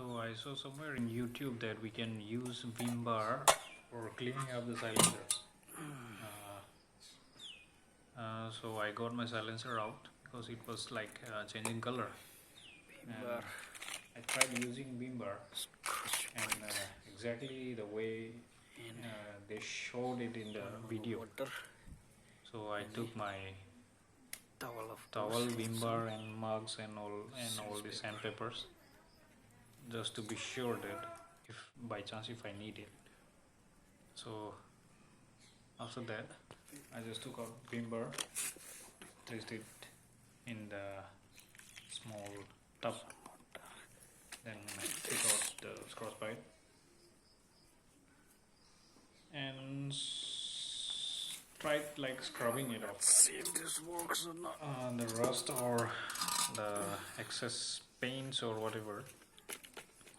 So I saw somewhere in YouTube that we can use Vim bar for cleaning up the silencer. So I got my silencer out because it was like changing color. And I tried using Vim bar and exactly the way they showed it in the video. So I took my towel, Vim bar and mugs and all the sandpapers, just to be sure that if by chance if I need it. So after that I just took out Vim bar, placed it in the small tub, then I took out the scotch pipe and tried like scrubbing it off. See if this works or not. The rust or the excess paints or whatever,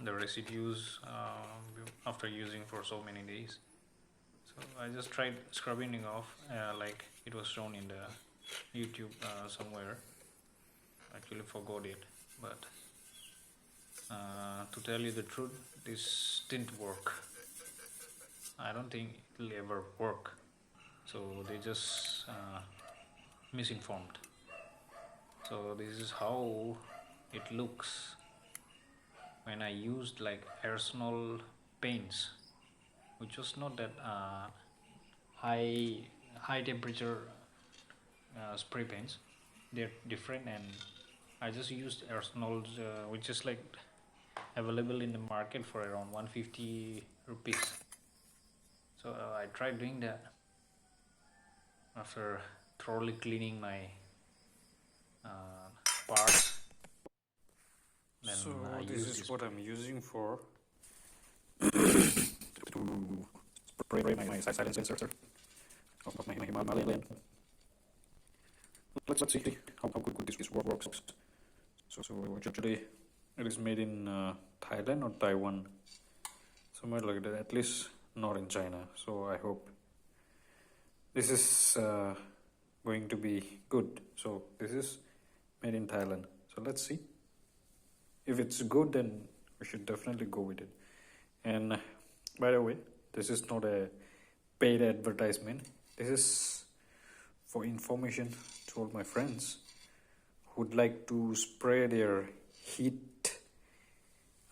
the residues after using for so many days. So I just tried scrubbing it off like it was shown in the YouTube somewhere. Actually forgot it, but to tell you the truth, this didn't work. I don't think it'll ever work. So they just misinformed. So this is how it looks when I used like aerosol paints, which was not that high temperature spray paints. They're different, and I just used aerosols which is like available in the market for around 150 rupees. So I tried doing that after thoroughly cleaning my parts. Then So I this use is what I'm using for to spray my silencer of my Himalayan. Let's see how good this works. So actually it is made in Thailand or Taiwan, somewhere like that, at least not in China. So I hope this is going to be good. So this is made in Thailand. So let's see. If it's good, then we should definitely go with it. And by the way, this is not a paid advertisement. This is for information to all my friends who would like to spray their heated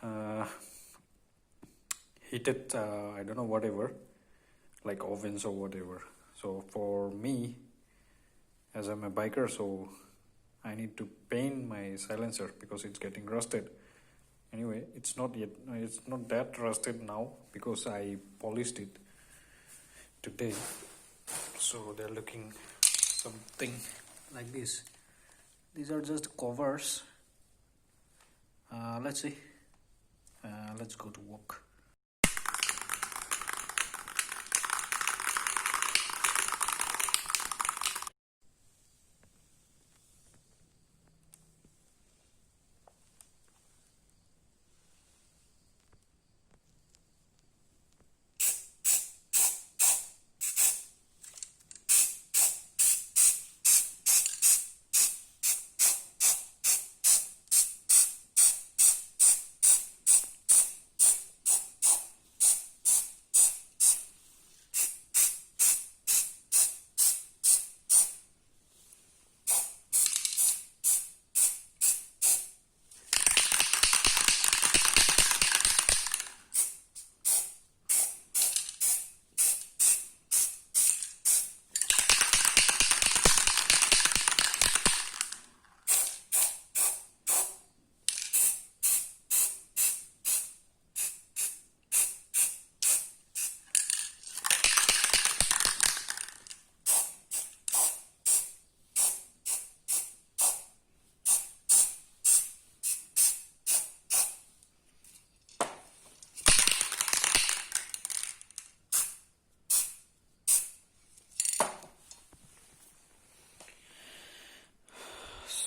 I don't know, whatever, like ovens or whatever. So for me, as I'm a biker, so I need to paint my silencer because it's getting rusted. Anyway, it's not that rusted now because I polished it today. So they're looking something like this. These are just covers. Let's see. Let's go to work.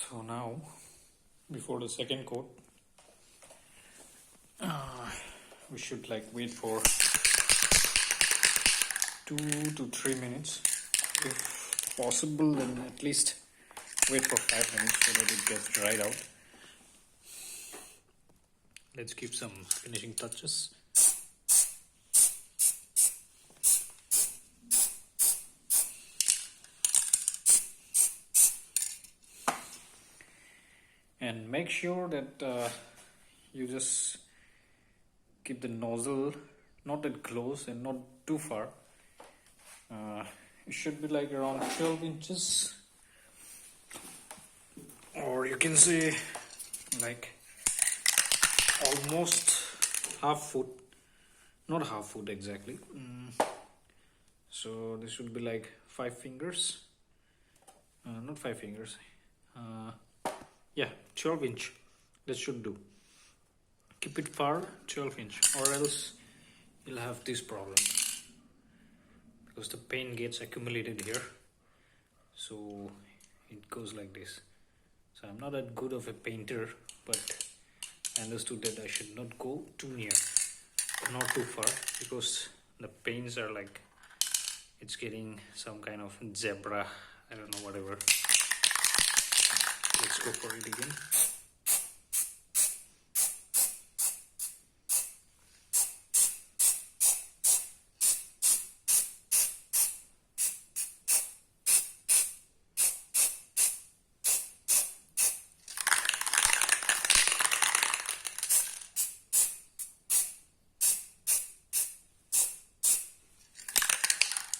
So now, before the second coat, we should like wait for 2 to 3 minutes. If possible, then at least wait for 5 minutes so that it gets dried out. let's give some finishing touches. And make sure that you just keep the nozzle not that close and not too far. It should be like around 12 inches, or you can say like almost half foot, not half foot exactly. So this should be like 5 fingers, not 5 fingers, yeah, 12 inch. That should do. Keep it far, 12 inch, or else you'll have this problem because the paint gets accumulated here, so it goes like this. So I'm not that good of a painter, but I understood that I should not go too near, not too far, because the paints are like, it's getting some kind of zebra, I don't know, whatever. Let's go for it again.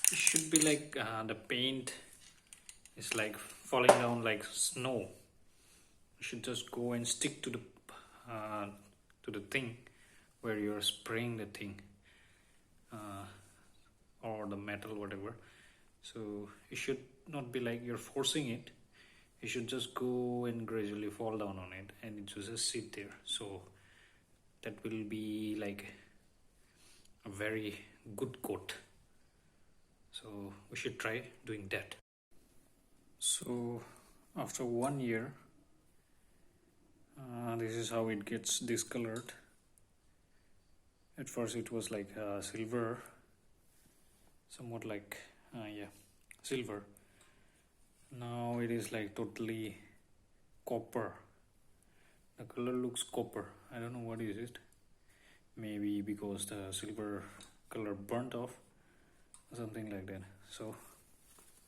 It should be like the paint is like falling down like snow. You should just go and stick to the thing where you're spraying the thing, or the metal, whatever. So it should not be like you're forcing it. You should just go and gradually fall down on it, and it should just sit there. So that will be like a very good coat. So we should try doing that. So after 1 year, this is how it gets discolored. At first it was like silver, somewhat like silver. Now it is like totally copper. The color looks copper. I don't know what is it. Maybe because the silver color burnt off, something like that. So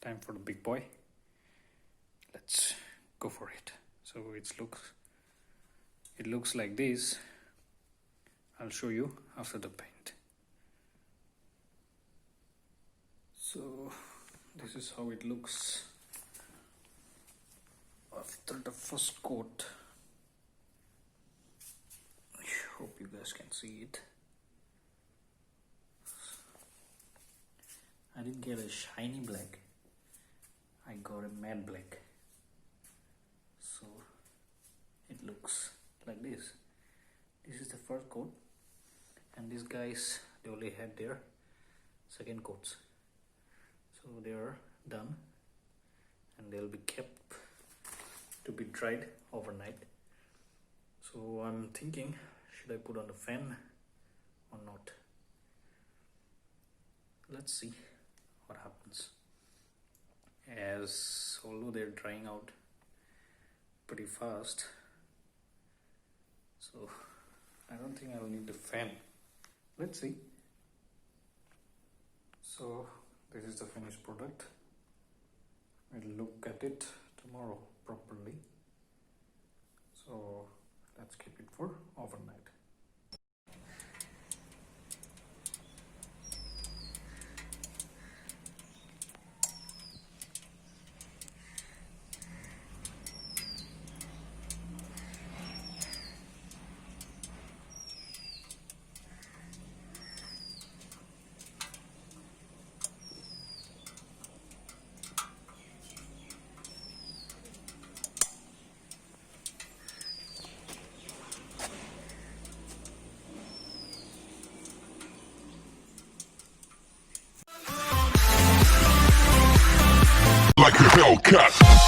time for the big boy. Let's go for it. So it looks like this. I'll show you after the paint. So this is how it looks after the first coat. I hope you guys can see it. I didn't get a shiny black, I got a matte black. So it looks like this. This is the first coat, and these guys, they only had their second coats. So they are done, and they'll be kept to be dried overnight. So I'm thinking, should I put on the fan or not? Let's see what happens. As although they're drying out pretty fast, so I don't think I'll need the fan. Let's see. So this is the finished product. We'll look at it tomorrow properly. So let's keep it for overnight. Like a Hellcat.